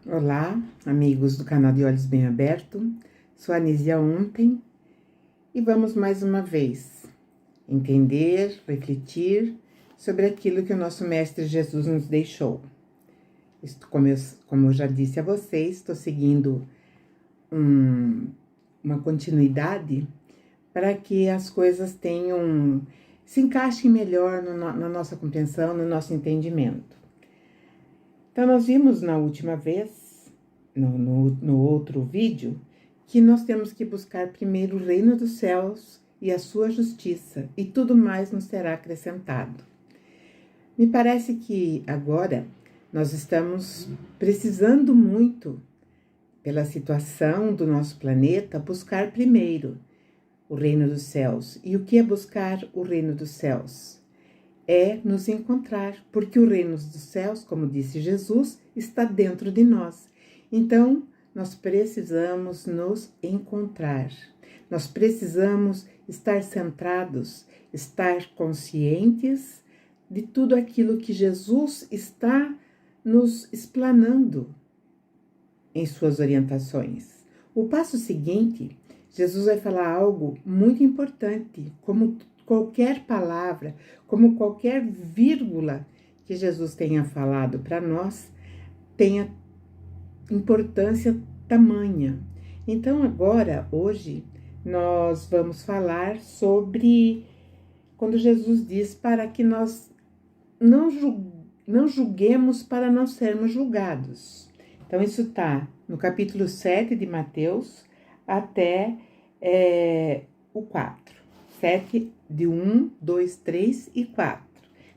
Olá, amigos do canal de Olhos Bem Aberto. Sou a Anísia Ontem e vamos mais uma vez entender, refletir sobre aquilo que o nosso Mestre Jesus nos deixou. Como eu já disse a vocês, estou seguindo uma continuidade para que as coisas se encaixem melhor na nossa compreensão, no nosso entendimento. Então, nós vimos na última vez, no outro vídeo, que nós temos que buscar primeiro o reino dos céus e a sua justiça, e tudo mais nos será acrescentado. Me parece que agora nós estamos precisando muito, pela situação do nosso planeta, buscar primeiro o reino dos céus. E o que é buscar o reino dos céus? É nos encontrar, porque o reino dos céus, como disse Jesus, está dentro de nós. Então, nós precisamos nos encontrar. Nós precisamos estar centrados, estar conscientes de tudo aquilo que Jesus está nos explanando em suas orientações. O passo seguinte, Jesus vai falar algo muito importante, como qualquer palavra, como qualquer vírgula que Jesus tenha falado para nós, tenha importância tamanha. Então agora, hoje, nós vamos falar sobre quando Jesus diz para que nós não julguemos para não sermos julgados. Então isso está no capítulo 7 de Mateus até o 4. 7, de 1, 2, 3 e 4.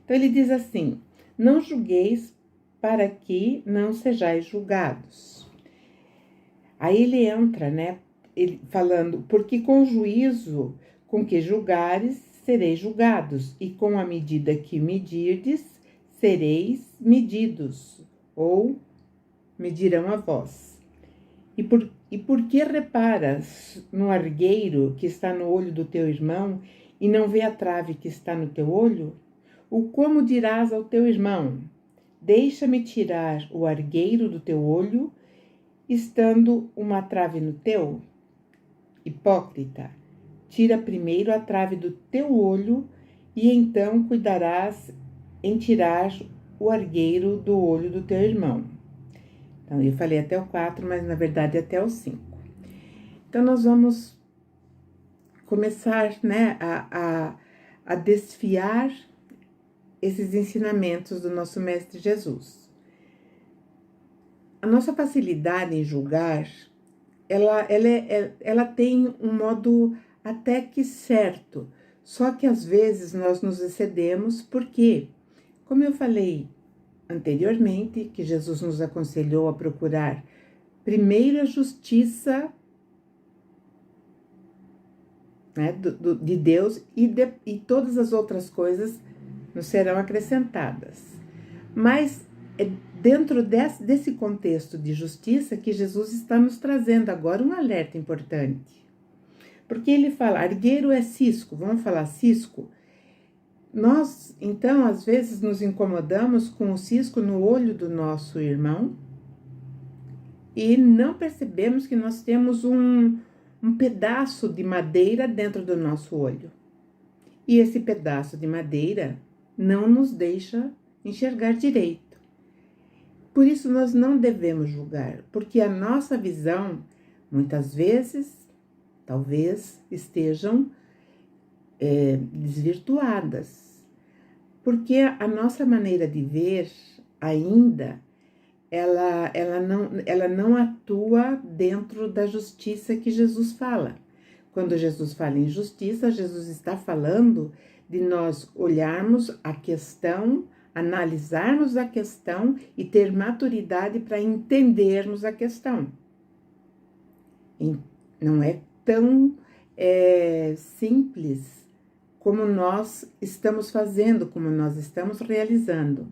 Então, ele diz assim: não julgueis para que não sejais julgados. Aí ele entra, ele falando, porque com o juízo com que julgares, sereis julgados, e com a medida que medirdes, sereis medidos, ou medirão a vós. E por que reparas no argueiro que está no olho do teu irmão e não vê a trave que está no teu olho? Ou como dirás ao teu irmão: deixa-me tirar o argueiro do teu olho, estando uma trave no teu? Hipócrita, tira primeiro a trave do teu olho e então cuidarás em tirar o argueiro do olho do teu irmão. Então, eu falei até o 4, mas na verdade até o 5. Então, nós vamos começar, a desfiar esses ensinamentos do nosso Mestre Jesus. A nossa facilidade em julgar, ela tem um modo até que certo, só que às vezes nós nos excedemos, porque, como eu falei anteriormente, que Jesus nos aconselhou a procurar primeiro a justiça de Deus e todas as outras coisas nos serão acrescentadas. Mas é dentro desse contexto de justiça que Jesus está nos trazendo agora um alerta importante. Porque ele fala, argueiro é cisco, vamos falar cisco? Nós, então, às vezes nos incomodamos com o cisco no olho do nosso irmão e não percebemos que nós temos um pedaço de madeira dentro do nosso olho. E esse pedaço de madeira não nos deixa enxergar direito. Por isso nós não devemos julgar, porque a nossa visão, muitas vezes, talvez estejam desvirtuadas, porque a nossa maneira de ver ainda, ela não atua dentro da justiça que Jesus fala. Quando Jesus fala em justiça, Jesus está falando de nós olharmos a questão, analisarmos a questão e ter maturidade para entendermos a questão. Não é tão simples como nós estamos fazendo, como nós estamos realizando.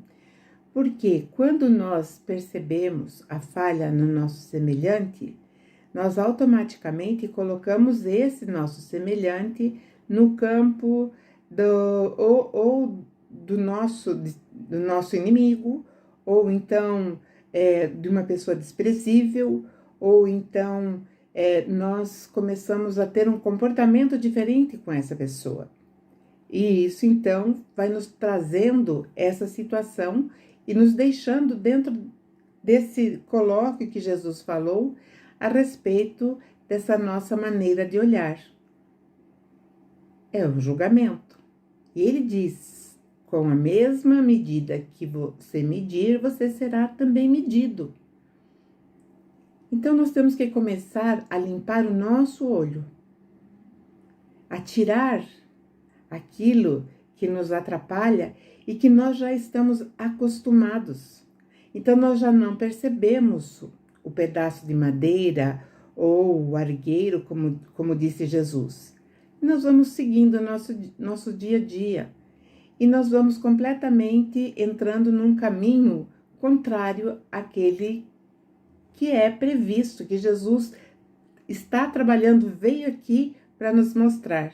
Porque quando nós percebemos a falha no nosso semelhante, nós automaticamente colocamos esse nosso semelhante no campo do nosso inimigo, ou então de uma pessoa desprezível, ou então nós começamos a ter um comportamento diferente com essa pessoa. E isso, então, vai nos trazendo essa situação e nos deixando dentro desse colóquio que Jesus falou a respeito dessa nossa maneira de olhar. É o julgamento. E ele diz: com a mesma medida que você medir, você será também medido. Então, nós temos que começar a limpar o nosso olho, a tirar aquilo que nos atrapalha e que nós já estamos acostumados. Então, nós já não percebemos o pedaço de madeira ou o argueiro, como disse Jesus. Nós vamos seguindo o nosso dia a dia e nós vamos completamente entrando num caminho contrário àquele que é previsto, que Jesus está trabalhando, veio aqui para nos mostrar.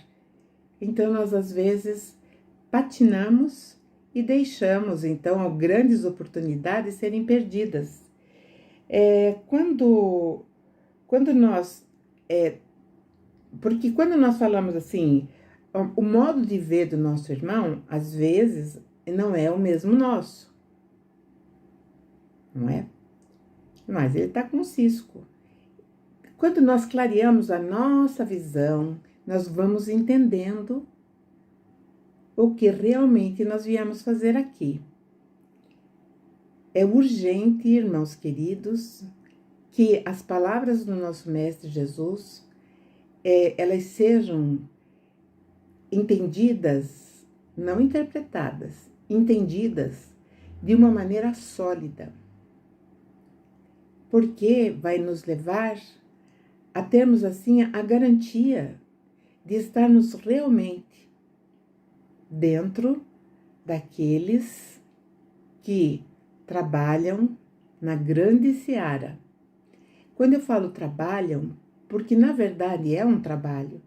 Então, nós às vezes patinamos e deixamos, então, grandes oportunidades serem perdidas. Quando nós... porque quando nós falamos assim, o modo de ver do nosso irmão, às vezes, não é o mesmo nosso. Não é? Mas ele está com um cisco. Quando nós clareamos a nossa visão, nós vamos entendendo o que realmente nós viemos fazer aqui. É urgente, irmãos queridos, que as palavras do nosso Mestre Jesus, elas sejam entendidas, não interpretadas, entendidas de uma maneira sólida. Porque vai nos levar a termos assim a garantia de estarmos realmente dentro daqueles que trabalham na grande seara. Quando eu falo trabalham, porque na verdade é um trabalho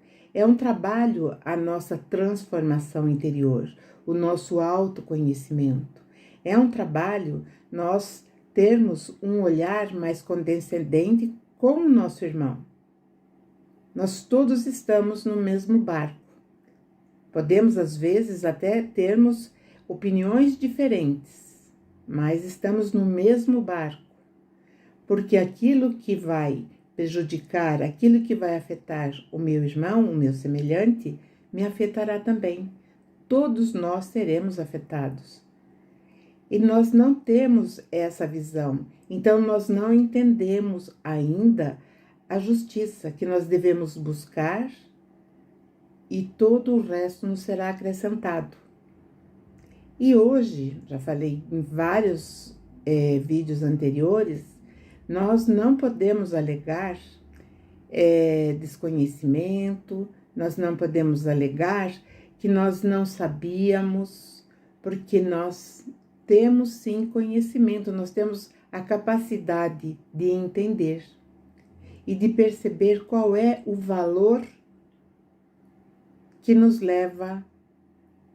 a nossa transformação interior, o nosso autoconhecimento. É um trabalho nós termos um olhar mais condescendente com o nosso irmão. Nós todos estamos no mesmo barco. Podemos, às vezes, até termos opiniões diferentes, mas estamos no mesmo barco. Porque aquilo que vai prejudicar, aquilo que vai afetar o meu irmão, o meu semelhante, me afetará também. Todos nós seremos afetados. E nós não temos essa visão. Então, nós não entendemos ainda a justiça que nós devemos buscar e todo o resto nos será acrescentado. E hoje, já falei em vários vídeos anteriores, nós não podemos alegar desconhecimento, nós não podemos alegar que nós não sabíamos, porque nós temos sim conhecimento, nós temos a capacidade de entender e de perceber qual é o valor que nos leva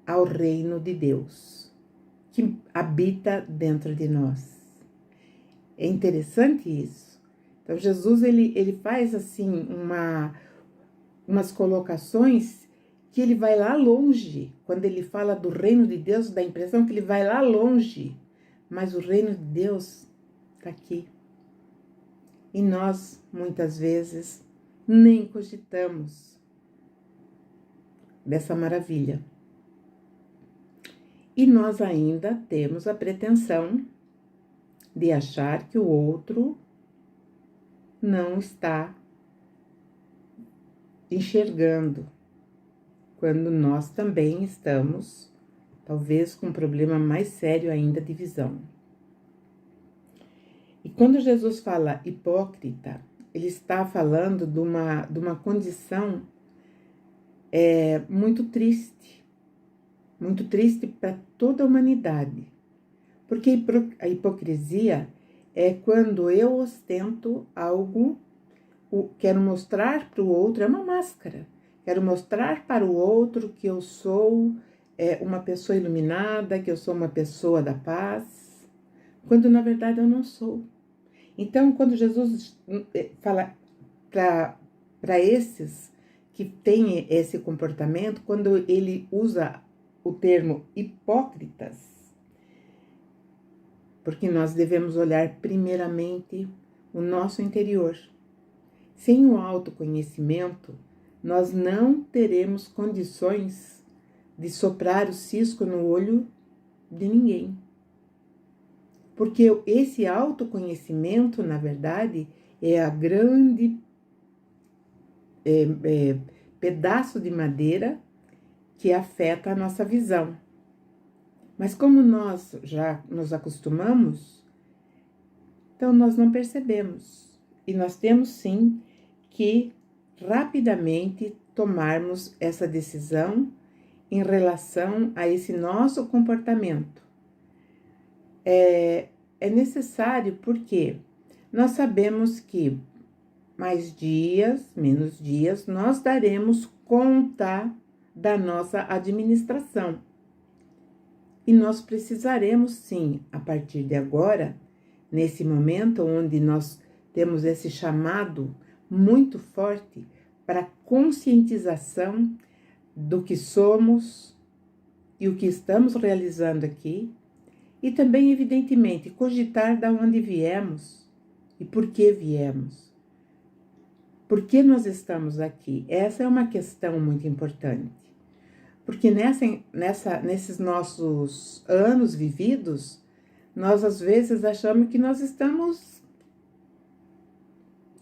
ao reino de Deus, que habita dentro de nós. É interessante isso. Então, Jesus, ele faz assim umas colocações que ele vai lá longe. Quando ele fala do reino de Deus, dá a impressão que ele vai lá longe. Mas o reino de Deus está aqui. E nós, muitas vezes, nem cogitamos dessa maravilha. E nós ainda temos a pretensão de achar que o outro não está enxergando, quando nós também estamos, talvez, com um problema mais sério ainda de visão. E quando Jesus fala hipócrita, ele está falando de uma condição muito triste para toda a humanidade. Porque a hipocrisia é quando eu ostento algo, quero mostrar para o outro, é uma máscara. Quero mostrar para o outro que eu sou uma pessoa iluminada, que eu sou uma pessoa da paz, quando na verdade eu não sou. Então, quando Jesus fala para esses que têm esse comportamento, quando ele usa o termo hipócritas, porque nós devemos olhar primeiramente o nosso interior. Sem o autoconhecimento, nós não teremos condições de soprar o cisco no olho de ninguém. Porque esse autoconhecimento, na verdade, é a grande pedaço de madeira que afeta a nossa visão. Mas como nós já nos acostumamos, então nós não percebemos. E nós temos sim que rapidamente tomarmos essa decisão em relação a esse nosso comportamento. É necessário porque nós sabemos que mais dias, menos dias, nós daremos conta da nossa administração. E nós precisaremos sim, a partir de agora, nesse momento onde nós temos esse chamado muito forte para conscientização do que somos e o que estamos realizando aqui, e também, evidentemente, cogitar de onde viemos e por que viemos. Por que nós estamos aqui? Essa é uma questão muito importante. Porque nesses nossos anos vividos, nós às vezes achamos que nós estamos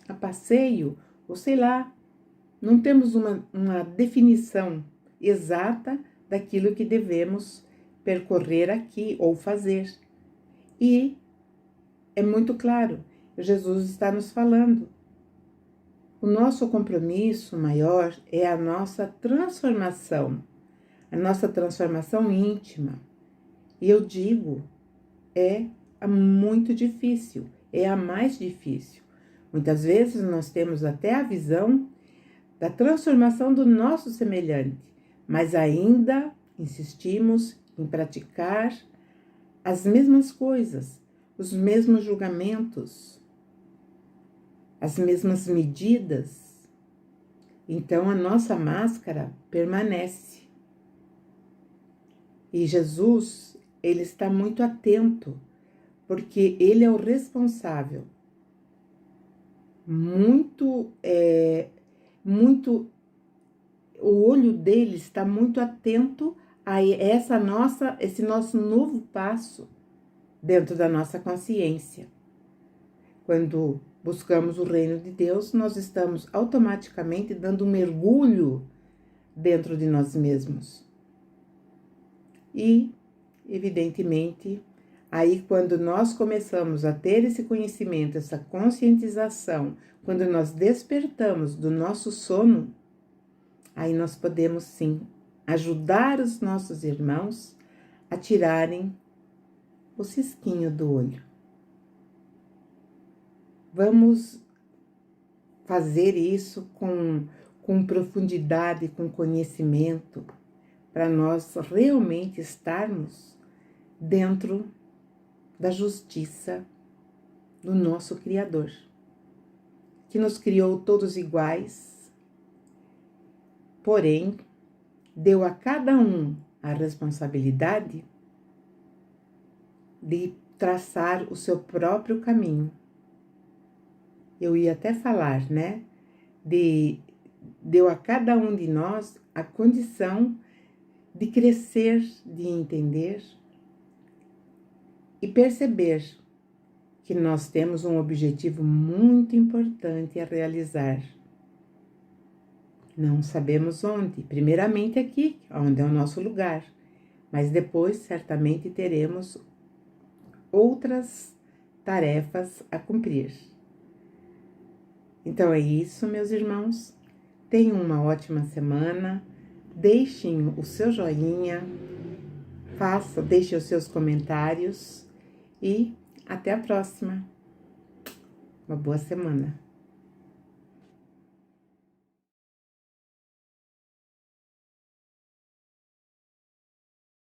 a passeio, ou sei lá, não temos uma definição exata daquilo que devemos percorrer aqui ou fazer. E é muito claro, Jesus está nos falando. O nosso compromisso maior é a nossa transformação íntima. E eu digo, é muito difícil, é a mais difícil. Muitas vezes nós temos até a visão da transformação do nosso semelhante, mas ainda insistimos em praticar as mesmas coisas, os mesmos julgamentos, as mesmas medidas. Então a nossa máscara permanece. E Jesus, ele está muito atento, porque ele é o responsável. O olho dele está muito atento a esse nosso novo passo dentro da nossa consciência. Quando buscamos o reino de Deus, nós estamos automaticamente dando um mergulho dentro de nós mesmos. E, evidentemente, aí quando nós começamos a ter esse conhecimento, essa conscientização, quando nós despertamos do nosso sono, aí nós podemos sim ajudar os nossos irmãos a tirarem o cisquinho do olho. Vamos fazer isso com profundidade, com conhecimento, para nós realmente estarmos dentro da justiça do nosso Criador, que nos criou todos iguais, porém, deu a cada um a responsabilidade de traçar o seu próprio caminho. Eu ia até falar, né? Deu a cada um de nós a condição de crescer, de entender e perceber que nós temos um objetivo muito importante a realizar. Não sabemos onde, primeiramente aqui, onde é o nosso lugar, mas depois certamente teremos outras tarefas a cumprir. Então é isso, meus irmãos. Tenham uma ótima semana. Deixem o seu joinha, deixem os seus comentários e até a próxima. Uma boa semana.